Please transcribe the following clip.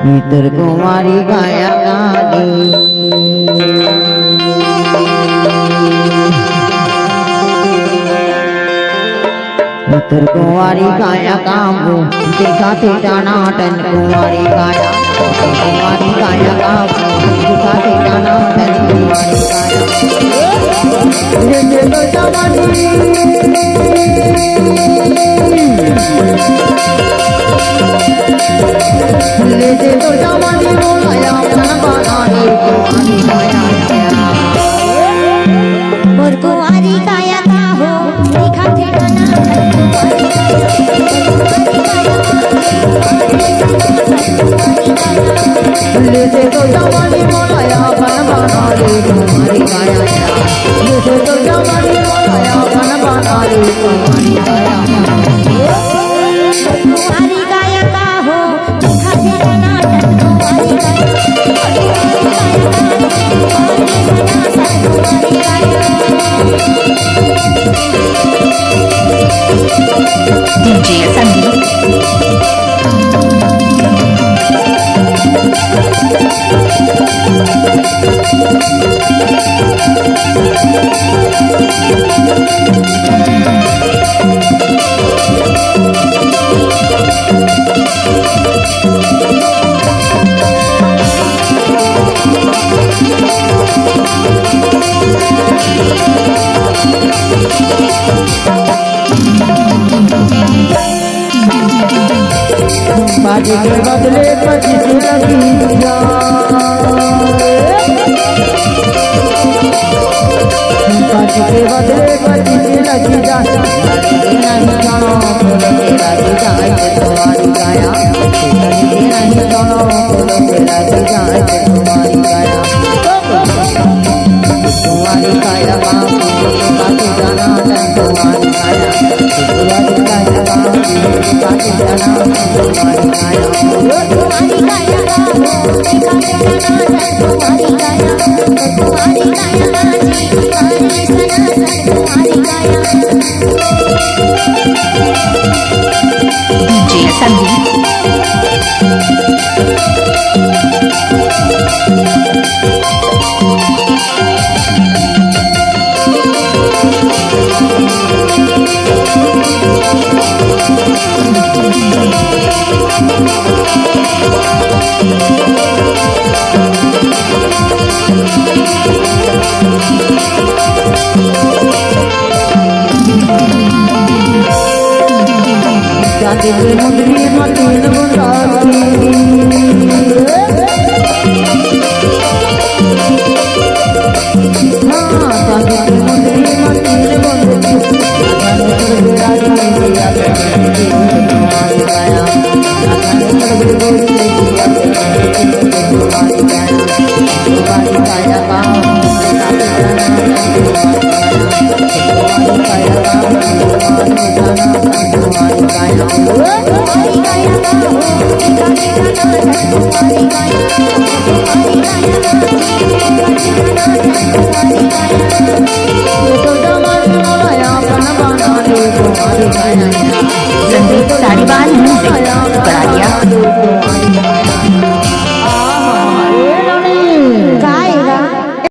भीतर कुमारी गाया गाली भीतर कुमारी गाया कामू देखा थे टनाटन कुमारी गाया कामू देखा थे टनाटन कुमारी गाया ले तो जवानी ले दे तो जवानी बोलाया मन बनाने कुमारी गाया मोर कुमारी गाया का हो देखा थे ले दे तो जवानी बोलाया मन बनाने कुमारी गाया ले दे तो जवानी बोलाया मन बनाने कुमारी गाया कुमारी गाया का हो देखा थे टनाटन कुमारी DJ Sandeep बाजी के बदले पच्चीस लगी बाजी के बदले 25 लगी जा नहीं जानो बोलो तेरा की जाए तुम्हारी गाया नहीं जानो बोलो तेरा की जाए तुम्हारी गाया तुम्हारी गाया बाकी जाना तुम्हारी गाया तुम्हारी गाया बाकी जाना तुम्हारी गाया तुम्हारी गाया का हो देखा थे टनाटन तुम्हारी गाया तुम्हारी गाया जी तुम्हारी सनातन तुम्हारी गाया DJ Sandeep जाति के मुद्री मतीन गुंडाती जाति के मुद्री मतीन गुंडाती तुम्हारी गाया तुम्हारी गाया तुम्हारी गाया ये तो जमाना मोरा अपन बना ले तुम्हारी काया